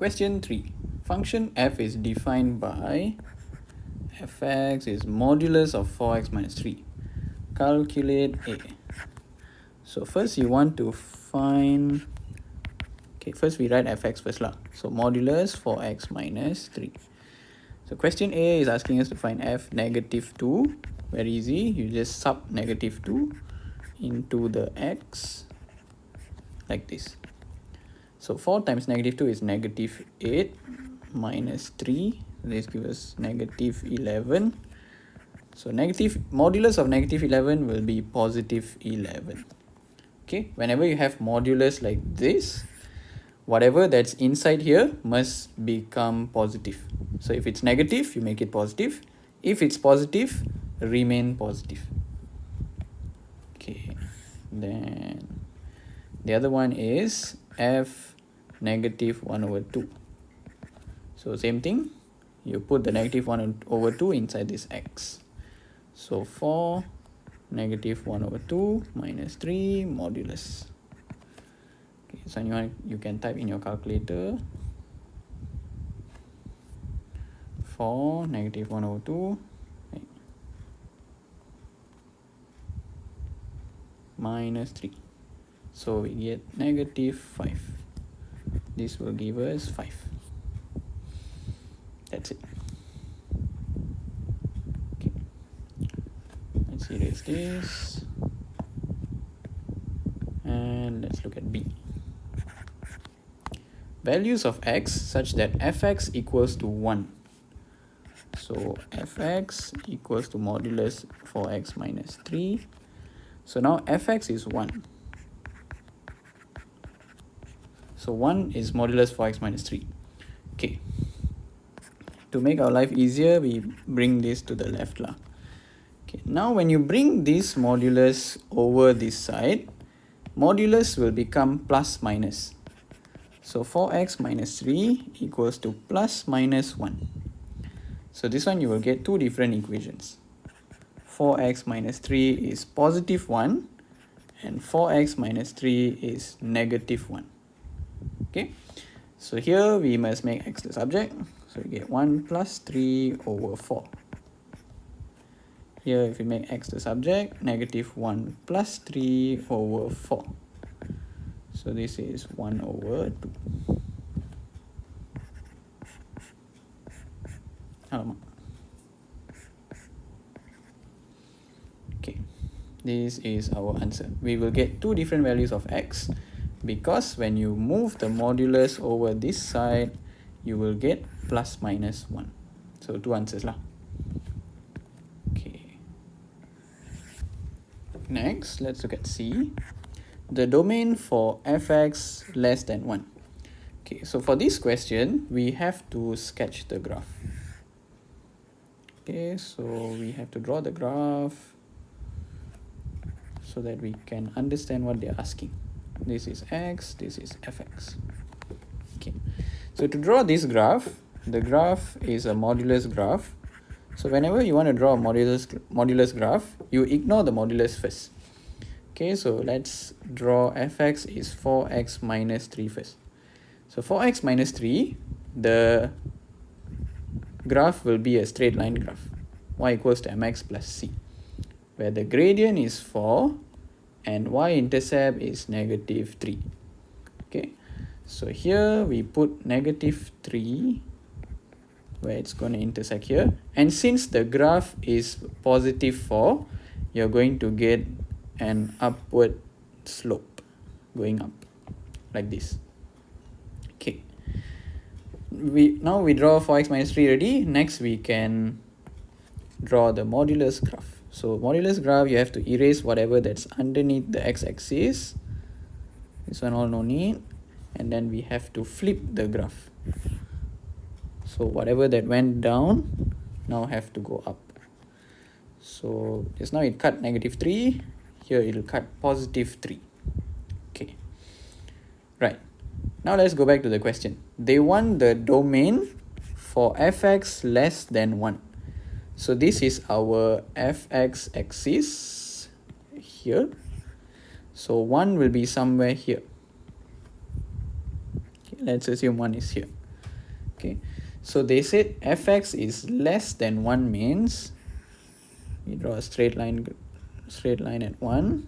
question 3. Function f is defined by fx is modulus of 4x minus 3. Calculate a. So first you want to find, first we write fx first lah. So modulus 4x minus 3. So question A is asking us to find f negative 2. Very easy, you just sub negative 2 into the x like this. So 4 times negative 2 is negative 8 minus 3. This gives us negative 11. So modulus of negative 11 will be positive 11. Okay, whenever you have modulus like this, whatever that's inside here must become positive. So if it's negative, you make it positive. If it's positive, remain positive. Okay, then the other one is f negative 1 over 2. So same thing, you put the negative 1 over 2 inside this x. So 4 negative 1 over 2 minus 3 modulus. Okay, so you can type in your calculator. 4 negative 1 over 2 minus 3. So we get negative 5. This will give us 5. That's it. Okay. Let's erase this. And let's look at B. Values of x such that fx equals to 1. So fx equals to modulus 4x minus 3. So now fx is 1. So 1 is modulus 4x minus 3. Okay. To make our life easier, we bring this to the left lah. Okay. Now when you bring this modulus over this side, modulus will become plus minus. So 4x minus 3 equals to plus minus 1. So this one you will get two different equations. 4x minus 3 is positive 1 and 4x minus 3 is negative 1. Okay, so here we must make x the subject. So we get 1 plus 3 over 4. Here if we make x the subject, negative 1 plus 3 over 4. So this is 1 over 2. Okay, this is our answer. We will get two different values of x because when you move the modulus over this side, you will get plus minus 1. So two answers lah. Okay. Next, let's look at C. The domain for fx less than 1. Okay, so for this question, we have to sketch the graph. Okay, so we have to draw the graph so that we can understand what they're asking. This is x, this is fx. Okay, so to draw this graph, the graph is a modulus graph. So whenever you want to draw a modulus graph, you ignore the modulus first. Okay, so let's draw fx is 4x minus 3 first. So 4x minus 3, the graph will be a straight line graph. Y equals to mx plus c, where the gradient is 4 and y-intercept is negative 3. Okay, so here we put negative 3 where it's going to intersect here. And since the graph is positive 4, you're going to get an upward slope going up like this. Okay, now we draw 4x minus 3 already. Next we can draw the modulus graph. So modulus graph, you have to erase whatever that's underneath the x-axis. This one all no need. And then we have to flip the graph. So whatever that went down now have to go up. So just now it cut negative 3. Here it will cut positive 3. Okay. Right. Now let's go back to the question. They want the domain for fx less than 1. So this is our fx axis here. So 1 will be somewhere here. Okay, let's assume 1 is here. Okay, so they said fx is less than 1 means we draw a straight line at 1.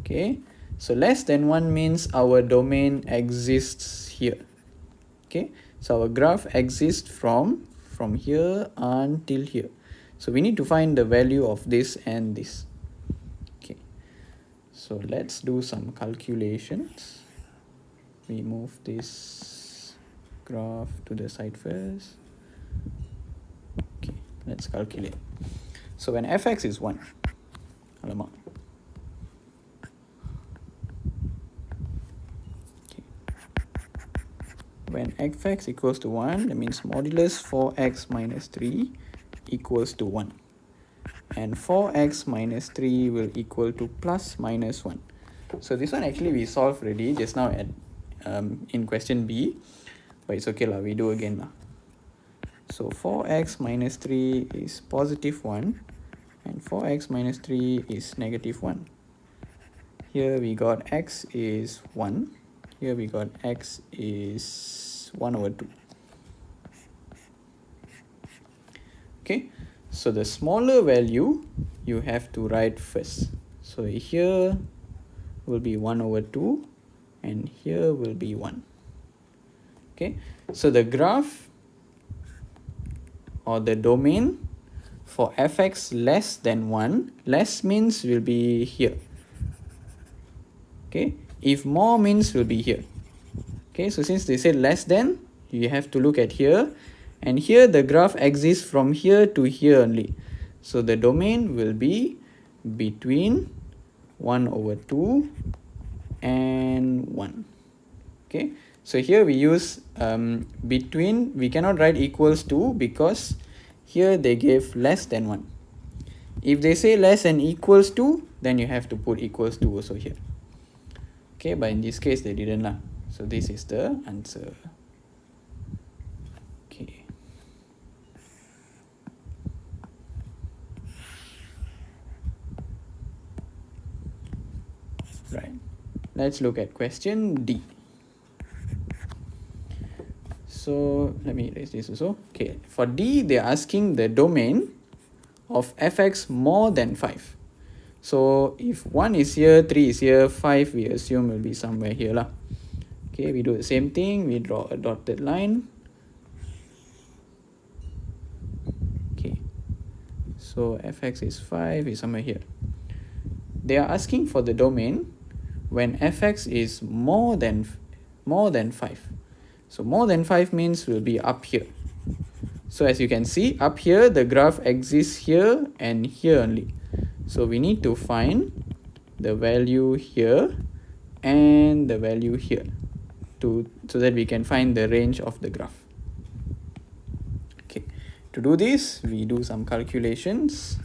Okay, so less than 1 means our domain exists here. Okay, so our graph exists from here until here. So we need to find the value of this and this. Okay, so let's do some calculations. We move this graph to the side first. Okay, let's calculate. So when fx is 1, alamak. Okay. When fx equals to 1, that means modulus 4x minus 3 equals to 1. And 4x minus 3 will equal to plus minus 1. So this one actually we solved already just now at in question B, but it's okay lah, we do again lah. So 4x minus 3 is positive 1 and 4x minus 3 is negative 1. Here we got x is 1, here we got x is 1 over 2. Okay, so the smaller value you have to write first. So here will be 1 over 2 and here will be 1. Okay, so the graph or the domain for fx less than 1, less means will be here. Okay, if more means will be here. Okay, so since they said less than, you have to look at here, and here the graph exists from here to here only. So the domain will be between 1 over 2 and 1. Okay, so here we use between, we cannot write equals to because here they gave less than 1. If they say less than equals to, then you have to put equals to also here. Okay, but in this case they didn't lah. So this is the answer. Okay. Right. Let's look at question D. So let me erase this also. Okay, for D, they're asking the domain of fx more than 5. So if 1 is here, 3 is here, 5 we assume will be somewhere here lah. Okay, we do the same thing. We draw a dotted line. Okay, so fx is 5 is somewhere here. They are asking for the domain when fx is more than 5. So more than 5 means will be up here. So as you can see, up here the graph exists here and here only. So we need to find the value here and the value here so that we can find the range of the graph. Okay, to do this, we do some calculations.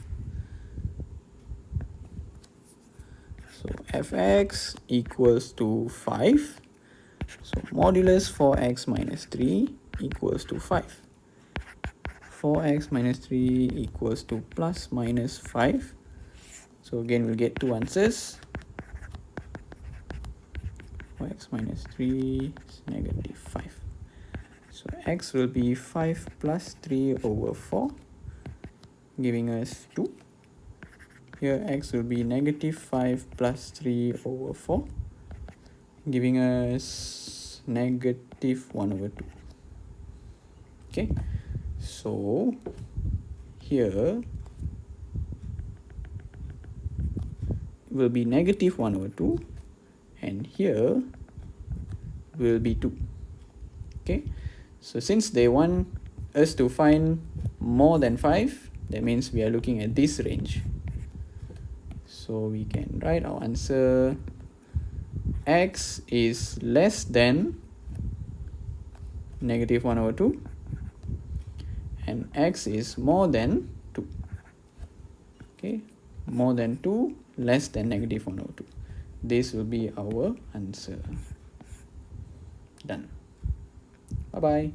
So fx equals to 5. So modulus 4x minus 3 equals to 5. 4x minus 3 equals to plus minus 5. So again we'll get two answers. 4x minus 3 is negative 5. So x will be 5 plus 3 over 4, giving us 2. Here x will be negative 5 plus 3 over 4, giving us negative 1 over 2. Okay, so here will be negative 1 over 2 and here will be 2. Okay, so since they want us to find more than 5, that means we are looking at this range. So we can write our answer: x is less than negative 1 over 2 and x is more than 2. Okay, more than 2, less than negative 1 over 2. This will be our answer. Done. Bye bye.